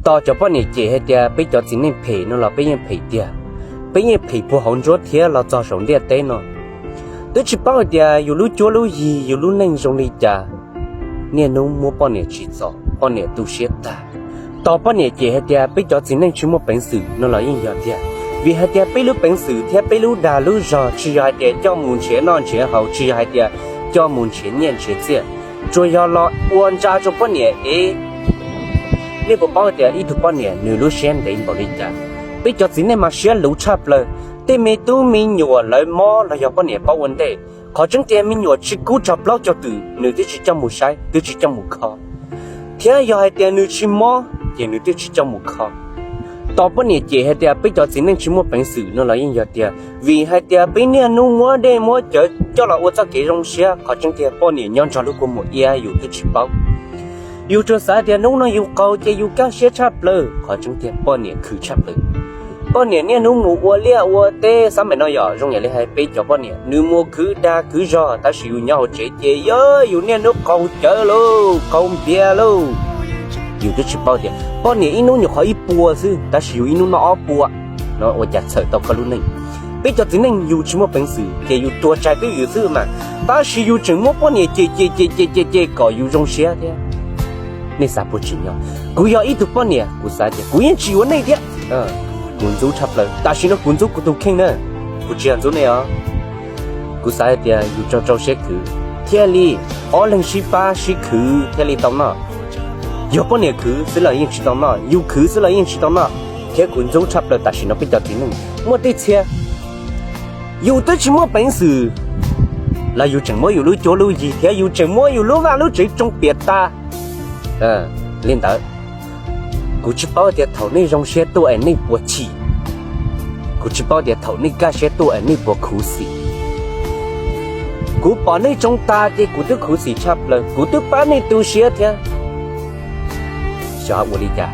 ต่อจะป้อนเนี่ยเจ๊ให้เดียไปจอดสิในเพนั่นเราไปยังเพเดียไปยังเพผู้หงรถเทียเราจอดสองเดียเต้นเนาะตัวชิป้าเดียอยู่รู้จัวรู้ยีอยู่รู้นั่งตรงนี้จ้าเนี่ยน้องมัวป้อนเนี่ยชีจอป้อนเนี่ยตูเชียตาต่อป้อนเนี่ยเจ๊ให้เดียไปจอดสิในชิมัวเป็นสื่อนั่นเรายังยอดเดียvì hai tia bây lúc bệnh sử theo bây lúc đà lúc giờ chỉ hai tia cho muốn chế non chế hậu chỉ hai tia cho muốn chế niên chế tiền rồi giờ lo uốn ra cho bao nhiêu ấy nếu bộ bao tia ít bao nhiêu nửa lúc xem đến bảo đi cha bây giờ chính này mà xem lũ chập rồi thế mấy tu mình nhổ lại mò là giờ bao nhiêu bao vấn đề họ chẳng tia mình nhổ chỉ cú chập lâu cho từ nửa tí chỉ trong một sai tí chỉ trong một kho thế giờ hai tia nửa chỉ mò thì nửa tí chỉ trong một khoต่อไปเนี่ยเจ๊ให้เดียไปจอดสินั่งชิมัวเป็นสื่อนั่นเรายังยอดเดียvìให้เดียไปเนี่ยนู้มัวเดมัวเจอเจ้าเราว่าจะเกี่ยงเสียเขาจังเดียป้อนเนี่ยย้อนจอดลูกกูหมดเอียอยู่ที่ชิบเอาอยู่จนสายเดียนู้นอยู่เก่าเจอยู่ก้าเสียชับเลยเขาจังเดียป้อนเนี่ยคือชับเลยป้อนเนี่ยนู้หมูวัวเลี้ยวัวเต้สมัยน้อยอย่างรงอย่างเลยให้ไปจอดป้อนเนี่ยนู้มัวคือดาคือจอแต่สิอยู่เนี่ยเจ๊เจเยอะอยู่เนี่ยนู้เก่าเจอลูกเก่าเบี้ยลูกอยู่ที่ชิบเอาเดียป้อนเนี่ยอีนู้อยู่ขออีปัวซิแต่สิอยู่อีนู้น้อปัวเนาะว่าจะเสยตอกกระลุนนึงไปจอดที่นั่งอยู่ชิมัวเป็นสื่อเจอยู่ตัวใจไปอยู่ซื่อมาแต่สิอยู่จึงมัวป้อนเนี่ยเจก็อยู่ตรงเสียเดียนี่สาบุจิเนาะกูอยากอีตัวป้อนเนี่ยกูสาเดียกูยังจีวันนี้เดียกุนจูชับเลยแต่สิเรากุนจูกูตัวเข่งเนอะกูเจียนจูเนี่ยกูสาเดียอยู่เจ้าเช็คคือเที่ยลี่อ๋อหลังชีป้าชีคือเที่ยลี่ตอนน่ะ有半年去是来应知道嘛，有去是来应知道嘛。天滚走差不多，但是那比较低能，没得钱，有的是没本事，那有怎么有路脚路一天，有怎么有路弯路这种别大，领导，估计包点头那种些都爱那波气，估计包点头那个些都爱那波苦死。估把那种大的估都苦死差不多，估都把那都些天。小我理解，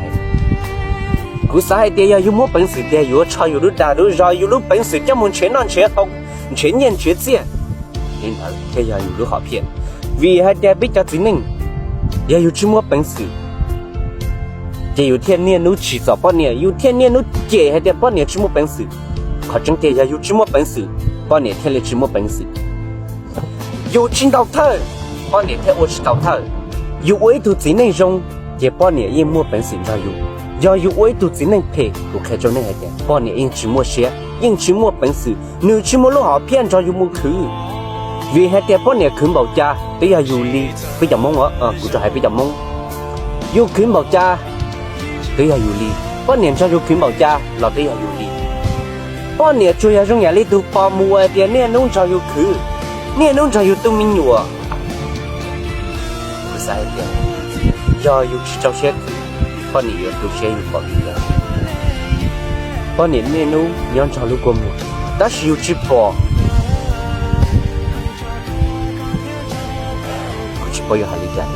古时候的呀有么本事的，有超有路大路绕有路本事，叫我们全能全通，全年全见。领导，这呀有路好骗，为还得比较智能，也有这么本事。这有天年路迟早半年，有天年路姐还得半年这么本事，可真的呀有这么本事，半年天里这么本事，有青岛头，半年天我吃岛头，有唯独智能中。也半年因没本事要有唯独只能陪我开着那一点半年因只没些因只没本事你只没路好骗着有没去vì hai tiền半年ขึ้นbảo cha bây giờอยู่li bây giờ mongกูจะให้bây giờ mong อยู่ขึ้นbảo cha bây giờอยู่li半年choอยู่ขึ้นbảo cha là bây giờอยู่li半年主要用眼里都把mua tiền nè nông choอยู่คือnè nông choอยู่都没有啊不是hai tiền do yêu trong xét con này yêu tôi sẽ yêu bỏ đi rồi con này nên nó nhon cho lúc qua một đã yêu chỉ bỏ chỉ bỏ yêu hai lý giải